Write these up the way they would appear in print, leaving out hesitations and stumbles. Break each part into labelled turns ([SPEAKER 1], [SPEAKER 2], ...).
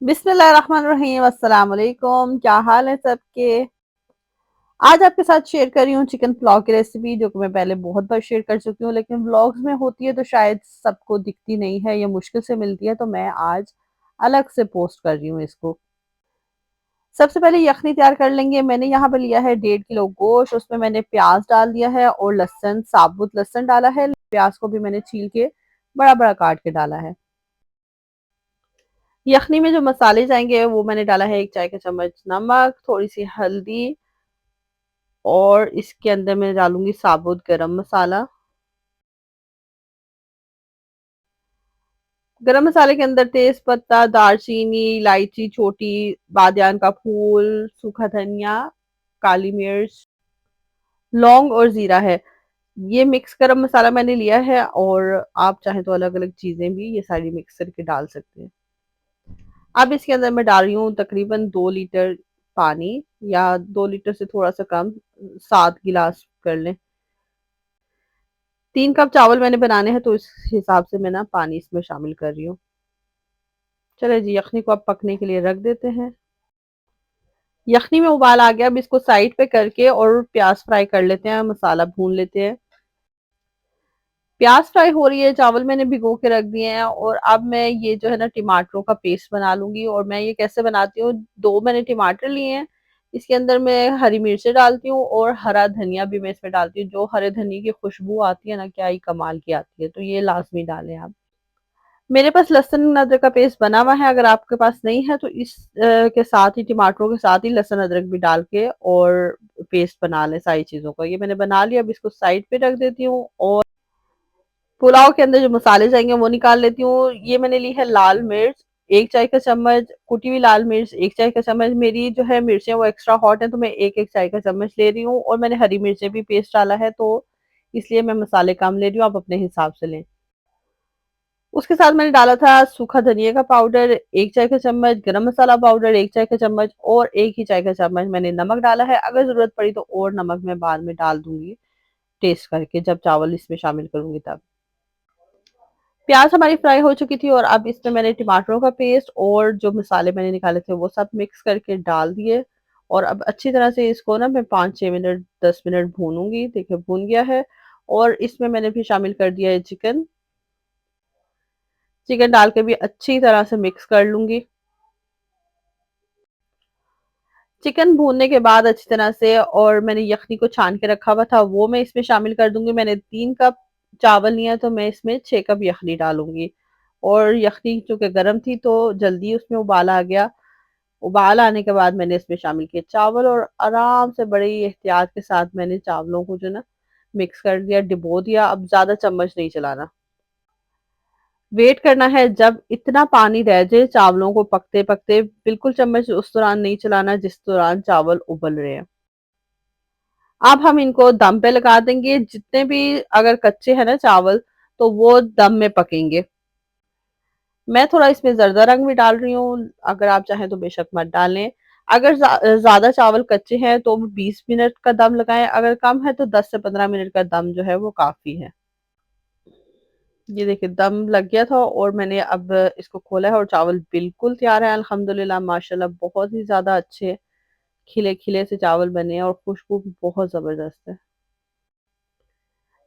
[SPEAKER 1] बिस्मिल्लाहिर्रहमानिर्रहीम, अस्सलाम वालेकुम। क्या हाल है सबके। आज आपके साथ शेयर कर रही हूँ चिकन पुलाव की रेसिपी, जो कि मैं पहले बहुत बार शेयर कर चुकी हूँ, लेकिन व्लॉग्स में होती है तो शायद सबको दिखती नहीं है या मुश्किल से मिलती है, तो मैं आज अलग से पोस्ट कर रही हूँ इसको। सबसे पहले यखनी तैयार कर लेंगे। मैंने यहाँ पर लिया है 1.5 किलो गोश्त। उसमें मैंने प्याज डाल दिया है और लहसुन, साबुत लहसुन डाला है। प्याज को भी मैंने छील के बड़ा बड़ा काट के डाला है। यखनी में जो मसाले जाएंगे वो मैंने डाला है 1 चाय का चम्मच नमक, थोड़ी सी हल्दी, और इसके अंदर मैं डालूंगी साबुत गरम मसाला। गरम मसाले के अंदर तेज पत्ता, दालचीनी, इलायची छोटी, बादियान का फूल, सूखा धनिया, काली मिर्च, लौंग और जीरा है। ये मिक्स गरम मसाला मैंने लिया है, और आप चाहें तो अलग अलग चीजें भी ये सारी मिक्स करके डाल सकते हैं। अब इसके अंदर मैं डाल रही हूँ तकरीबन 2 लीटर पानी, या 2 लीटर से थोड़ा सा कम, 7 गिलास कर लें। 3 कप चावल मैंने बनाने हैं, तो इस हिसाब से मैं ना पानी इसमें शामिल कर रही हूँ। चले जी, यखनी को अब पकने के लिए रख देते हैं। यखनी में उबाल आ गया, अब इसको साइड पे करके और प्याज फ्राई कर लेते हैं, मसाला भून लेते हैं। प्याज फ्राई हो रही है, चावल मैंने भिगो के रख दिए हैं, और अब मैं ये जो है ना टमाटरों का पेस्ट बना लूंगी। और मैं ये कैसे बनाती हूँ, 2 मैंने टमाटर लिए हैं, इसके अंदर मैं हरी मिर्चें डालती हूँ और हरा धनिया भी मैं इसमें डालती हूँ। जो हरे धनिया की खुशबू आती है ना, क्या ही कमाल की आती है, तो ये लाजमी डालें आप। मेरे पास लहसुन अदरक का पेस्ट बना हुआ है, अगर आपके पास नहीं है तो इस के साथ ही, टमाटरों के साथ ही लहसुन अदरक भी डाल के और पेस्ट बना लें सारी चीजों का। ये मैंने बना लिया, अब इसको साइड पे रख देती हूँ, और पुलाव के अंदर जो मसाले जाएंगे वो निकाल लेती हूँ। ये मैंने ली है लाल मिर्च 1 चाय का चम्मच, कुटी हुई लाल मिर्च 1 चाय का चम्मच। मेरी जो है मिर्चें वो एक्स्ट्रा हॉट है, तो मैं एक एक चाय का चम्मच ले रही हूँ, और मैंने हरी मिर्चें भी पेस्ट डाला है, तो इसलिए मैं मसाले कम ले रही हूँ, आप अपने हिसाब से लें। उसके साथ मैंने डाला था सूखा धनिया का पाउडर 1 चाय का चम्मच, गरम मसाला पाउडर 1 चाय का चम्मच, और एक ही चाय का चम्मच मैंने नमक डाला है। अगर जरूरत पड़ी तो और नमक मैं बाद में डाल दूंगी, टेस्ट करके जब चावल इसमें शामिल करूंगी तब। प्याज हमारी फ्राई हो चुकी थी, और अब इसमें मैंने टमाटरों का पेस्ट और जो मसाले मैंने निकाले थे वो सब मिक्स करके डाल दिए। और अब अच्छी तरह से इसको ना मैं 5-6 मिनट 10 मिनट भूनूंगी। देखिए भून गया है, और इसमें मैंने भी शामिल कर दिया है चिकन। चिकन डाल के भी अच्छी तरह से मिक्स कर लूंगी। चिकन भूनने के बाद अच्छी तरह से, और मैंने यखनी को छान के रखा हुआ था वो मैं इसमें शामिल कर दूंगी। मैंने 3 कप चावल लिया, तो मैं इसमें 6 कप यखनी डालूंगी। और यखनी चूंकि गर्म थी तो जल्दी उसमें उबाल आ गया। उबाल आने के बाद मैंने इसमें शामिल किए चावल, और आराम से बड़ी एहतियात के साथ मैंने चावलों को जो ना मिक्स कर दिया, डिबो दिया। अब ज्यादा चम्मच नहीं चलाना, वेट करना है जब इतना पानी रह जाए चावलों को पकते पकते। बिल्कुल चम्मच उस दौरान नहीं चलाना जिस दौरान चावल उबल रहे हैं। अब हम इनको दम पे लगा देंगे। जितने भी अगर कच्चे हैं ना चावल, तो वो दम में पकेंगे। मैं थोड़ा इसमें जर्दा रंग भी डाल रही हूँ, अगर आप चाहें तो बेशक मत डालें। अगर ज्यादा चावल कच्चे हैं तो 20 मिनट का दम लगाएं, अगर कम है तो 10 से 15 मिनट का दम जो है वो काफी है। ये देखिए दम लग गया था, और मैंने अब इसको खोला है, और चावल बिल्कुल तैयार है अल्हम्दुलिल्लाह माशाल्लाह। बहुत ही ज्यादा अच्छे खिले खिले से चावल बने हैं, और खुशबू भी बहुत जबरदस्त है।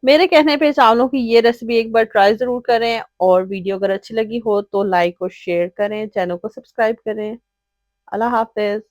[SPEAKER 1] मेरे कहने पे चावलों की ये रेसिपी एक बार ट्राई जरूर करें, और वीडियो अगर अच्छी लगी हो तो लाइक और शेयर करें, चैनल को सब्सक्राइब करें। अल्लाह हाफिज।